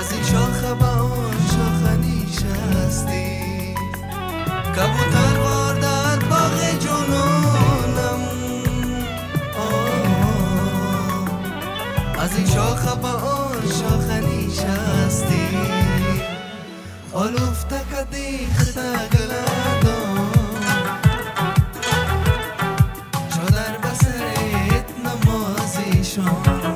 از این شاخه به اون شاخه نشستی، کبوتر وار در باغ جنونم. از این شاخه به اون شاخه نشستی، آلوفته کدی خطا گلدم، چادر بسرت نمازی شم.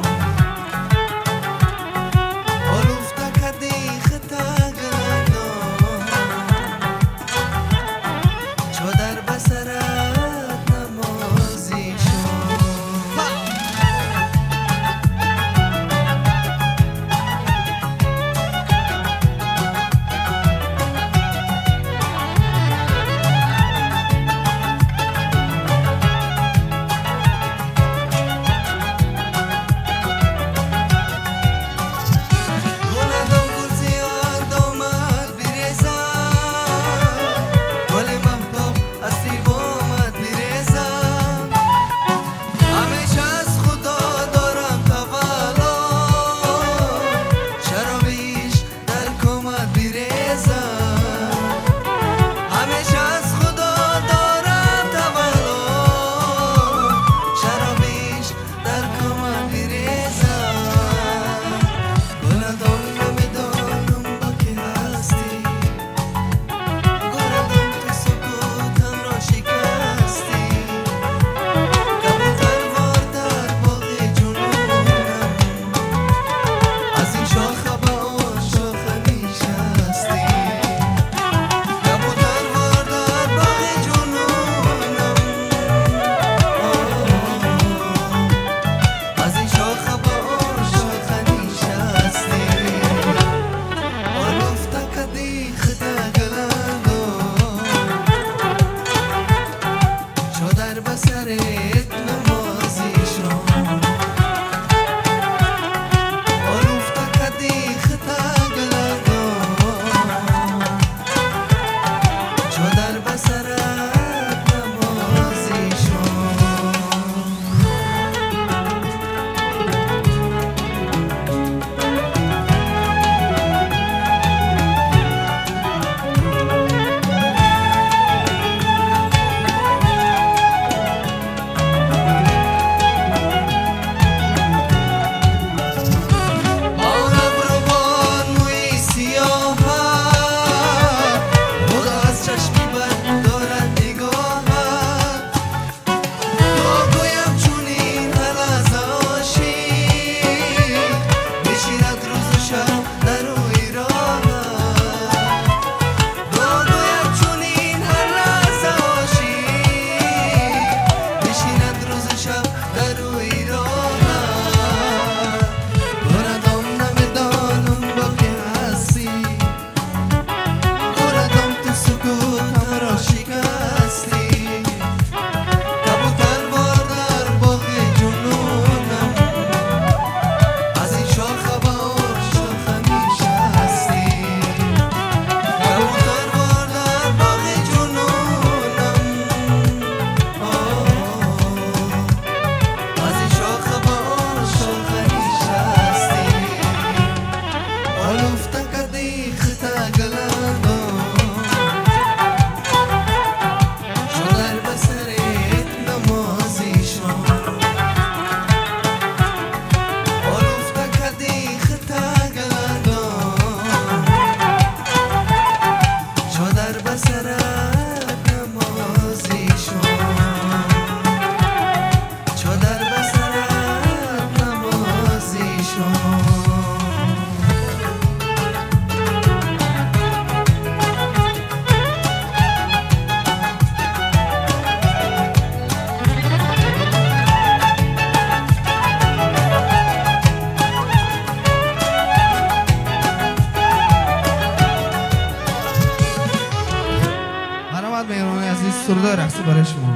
سرده رقصی برای شما.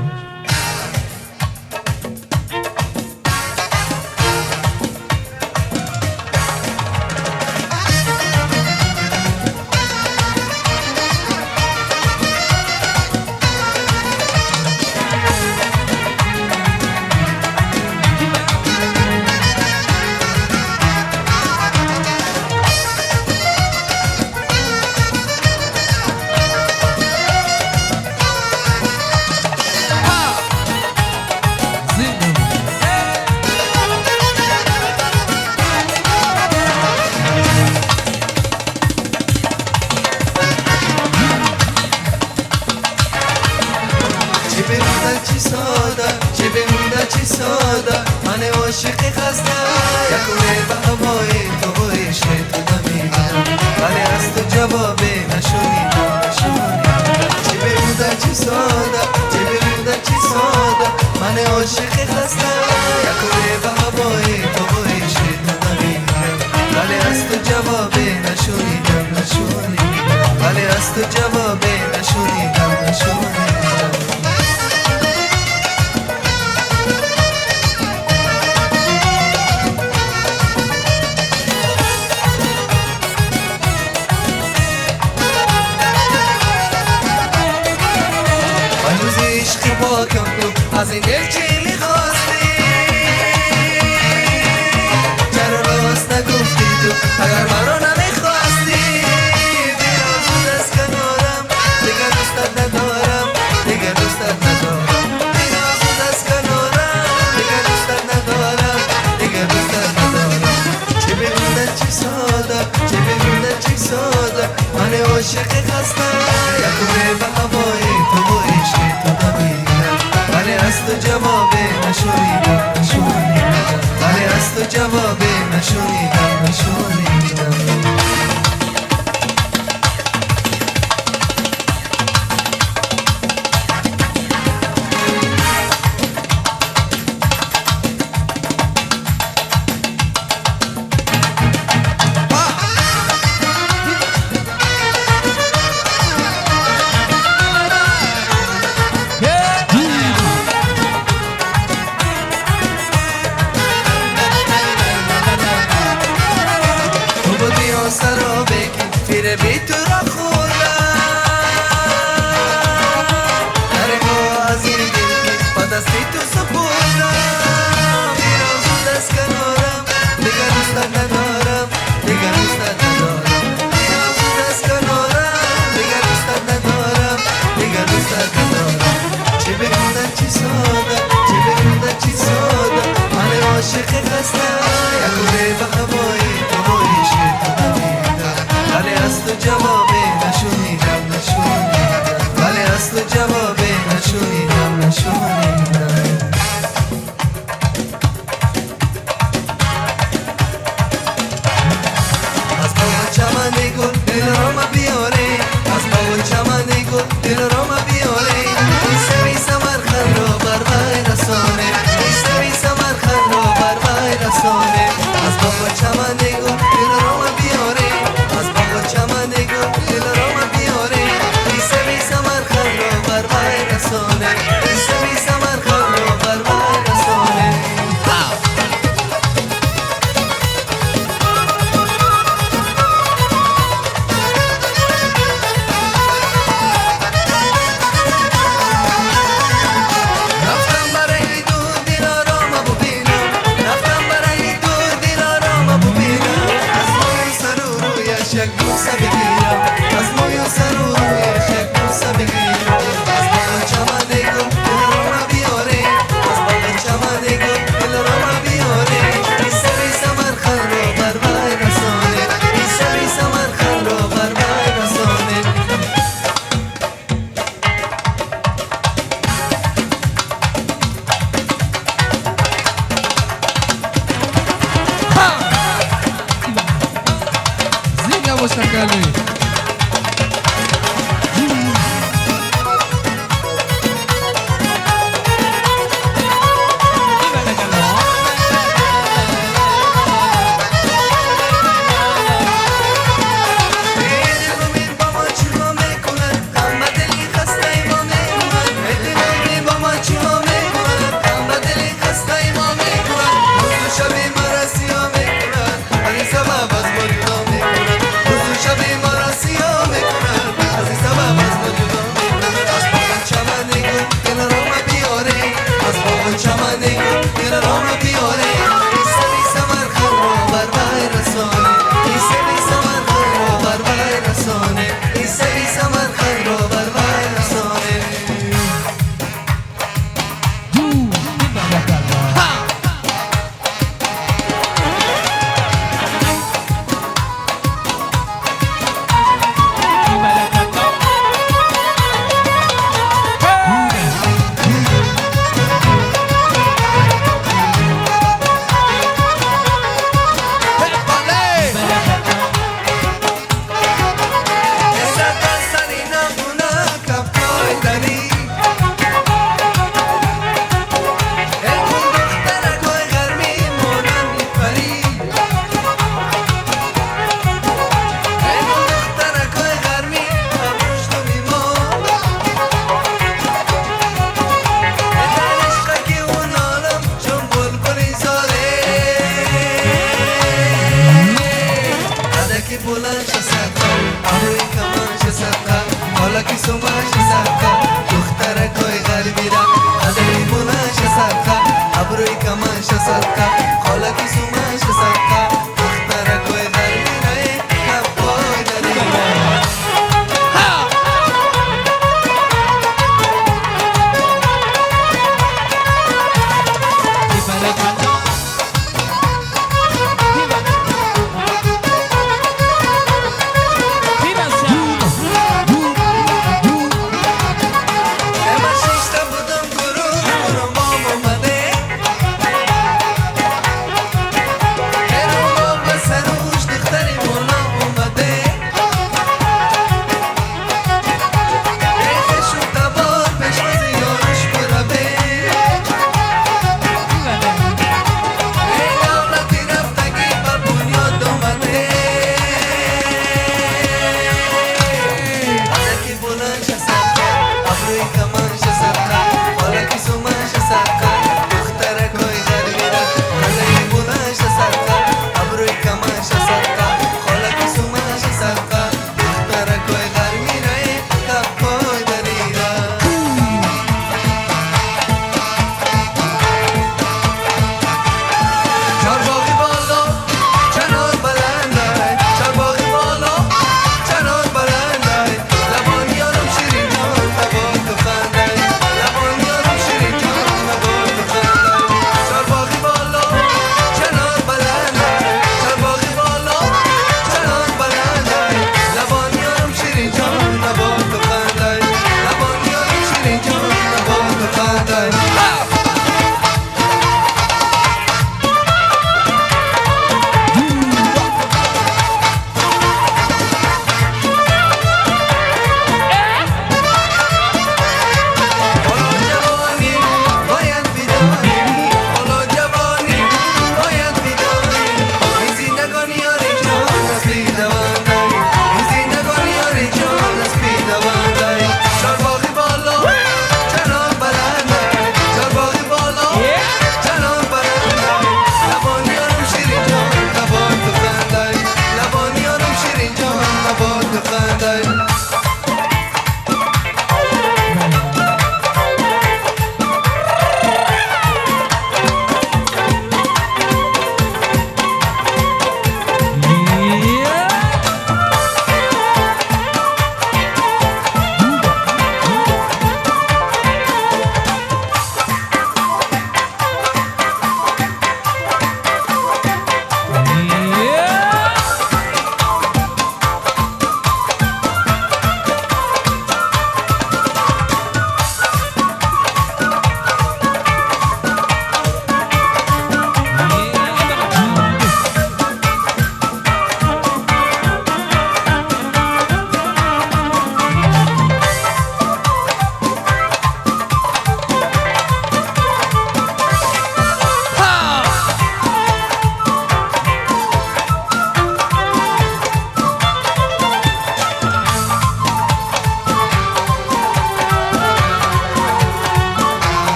عاشق خسته یکونه به هوای تو و عشق تو دمیدم ولی از تو جوابی نشونیدم چه بمونده چی ساده چه بمونده چی ساده من عاشق خسته یکونه به هوای تو و عشق تو دمیدم ولی از تو جوابی نشونیدم ولی از تو جوابی نشونیدم عشق پاکم تو از این دل چی میخواستی چرا راست نگفتی تو اگر مرا نمیخواستی بیا زود از کنارم دیگه دوستت ندارم دیگه دوستت ندارم بیا زود از کنارم دیگه دوستت ندارم دیگه دوستت ندارم چه بمونده چی ساده چه بمونده چی ساده من عاشق خستم یکونه به هوای تو و عشق تو دمیدم ولی از تو جوابی نشونیدم ولی از تو جوابی نشونیدم سرا بگی فیر بی تو را خوردم درگاه از این دل با دستی تو سپردم بیرا زود از کنارم دیگه دوستت ندارم دیگه دوستت ندارم بیرا زود از کنارم دیگه دوستت ندارم دیگه دوستت ندارم چه بگونده چی ساده چه بگونده چی ساده من عاشق خستم یکونه به هوای تو و عشق ولی از تو جوابی نشونیدم ولی از تو جوابی نشونیدم از باغ چمن گل دل را ما بیاری از باغ چمن گل دل را ما بیاری ایسوی سمرخند را بر وی رسانه ایسوی سمرخند را بر وی رسانه از باغ چمن گل دل را ما بیاری چمن گل دل را ما بیاره ایسوی سمرخند را بر وی رسانه ایسوی سمرخند را بر وی رسانه رفتم برای دور دلارا ما ببینم رفتم برای دور دلارا ما ببینم از موی سر و رویش یک بوسه بگیرم از موی سر و رویش یک بوسه بگیرم از باغ چمن گل دل را ما بیاره از باغ چمن گل دل را ما بیاره ایسوی سمرخند را بر وی رسانه ایسوی سمرخند را بر وی رسانه زیگا مشکلی شبی مرا بلنش صدقه ابروی کمانش صدقه حالا که سومش صدقه دخترکای غربی را ادای بلنش صدقه ابروی کمانش صدقه حالا که سومش صدقه دخترکای غربی را کپای داری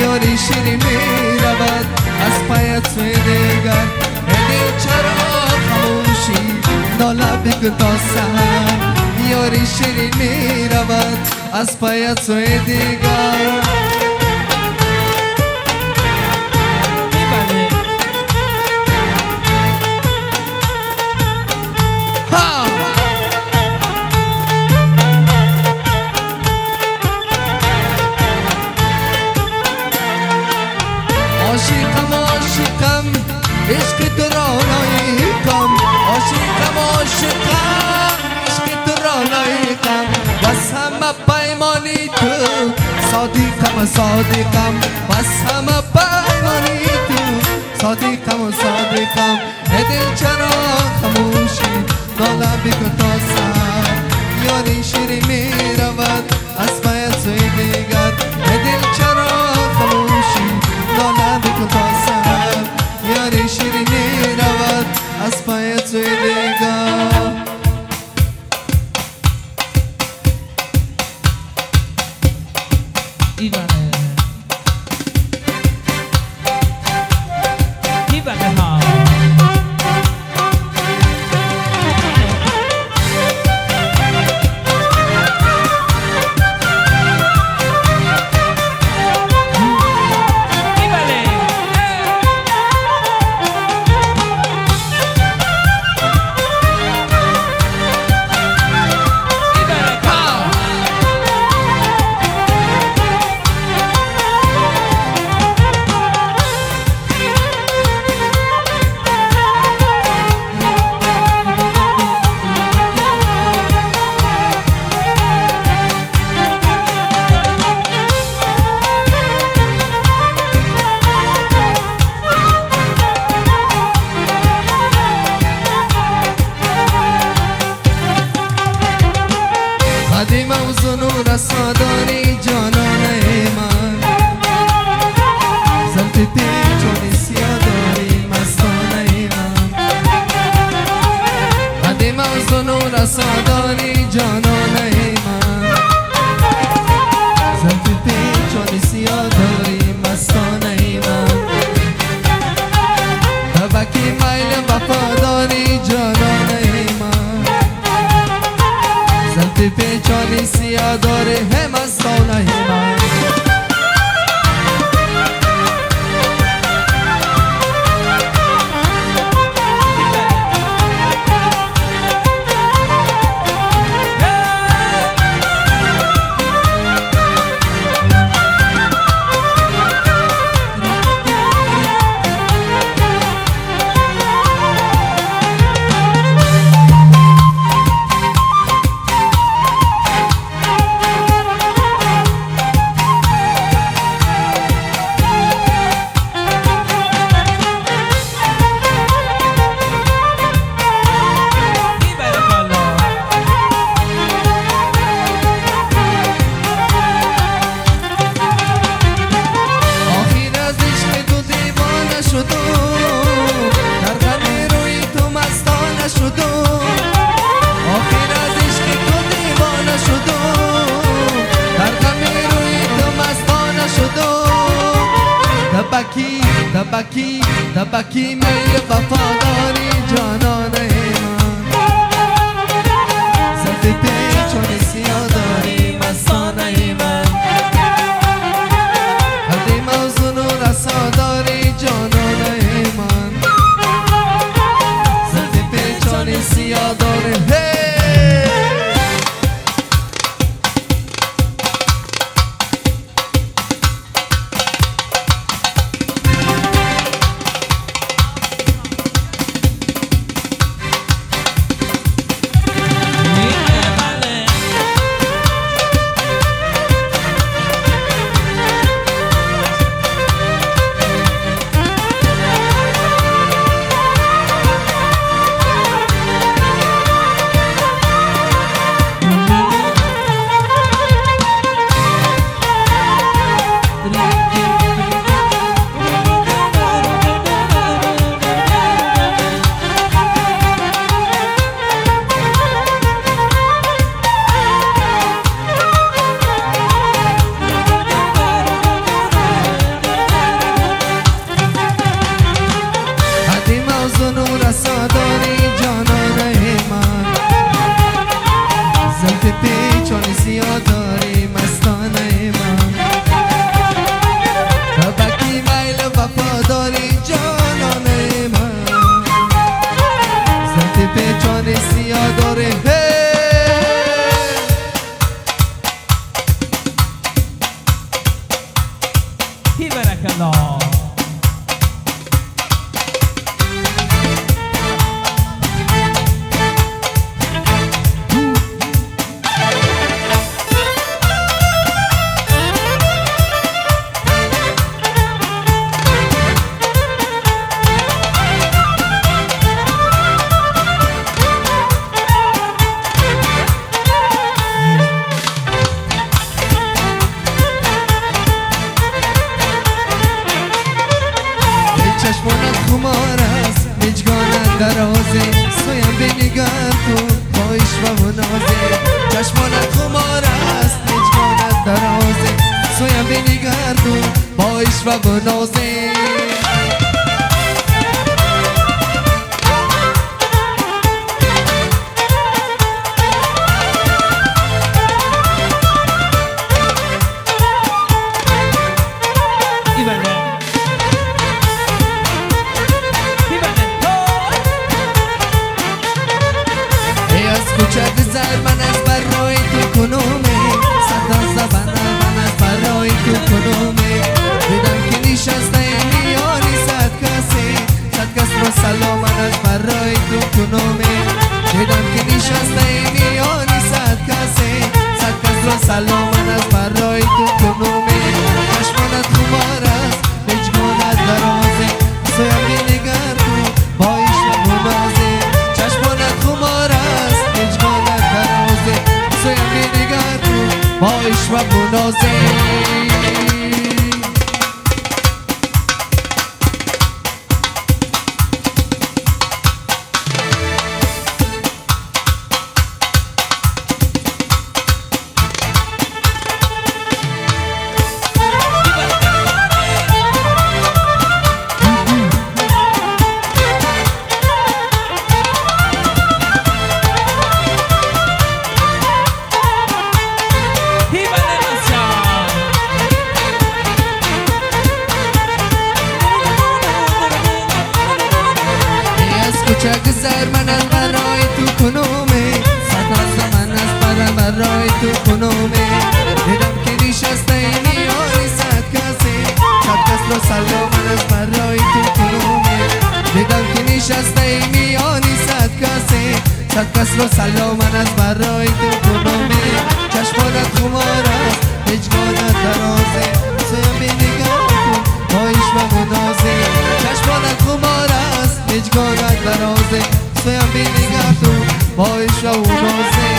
یاری شیرین میرود از پایت سوی دیگر دل چرا خاموشی ناله بگو تا سحر یاری شیرین میرود از پایت سوی دیگر عاشقم عاشقم عشق تو را لایقم عاشقم عاشقم عشق تو را لایقم بس همه پیمانی تو صادقم صادقم بس همه پیمانی تو صادقم صادقم دل چرا خاموشی ناله بگو تا سحر یاری شیرین میرود از پایت سوی دیگر دل چرا خاموشی ناله بگو تا سحر یاری شیرین میرود از پایت سوی دیگر ایوانه ایوانه ها قدیم موزون و رساداری جانانه من زلف پیچونی سیاه داری مستانه من قدیم موزون و رساداری جانانه من زلف پیچونی سیاه داری مستانه من تبکی میل وفاداری جانانه من زلف پیچانی سیاه داره هم از خانه من تبکی میل وفاداری جانانه من زلف پیچونی سیاه داری مستانه من قدیم موزون و رساداری جانانه من زلف پیچونی سیاه داری الله. چشمانت خمار است مجگانت درازه سویم بنگر تو با عشق و نازه چشمانت خمار است مجگانت درازه سویم بنگر تو با عشق و نازه کوچک زر من از برای تو کنومه صد زبان من از برای تو کنومه دیدم که نشسته میانی صد کس رو سلام من از برای تو کنومه دیدم که نشسته میانی صد کس رو سلام من از برای تو کنومه چشمانت خمار است مجگانت درازه سویم بنگر تو با عشق و نازه چشمانت خمار است مجگانت درازه سویم بنگر تو با عشق و نازه کوچک زر من از برای تو کنومه صد زمان از برای تو کنومه دیدم که نشسته میانی صد کس رو سلام من از برای تو کنومه دیدم که نشسته میانی صد کس رو سلام من از برای تو کنومه چشمانت خمار است مجگانت درازه سویم بنگر تو با عشق و نازه چشمانت خمار است مجگانت درازه سویم بنگر تو با عشق و نازه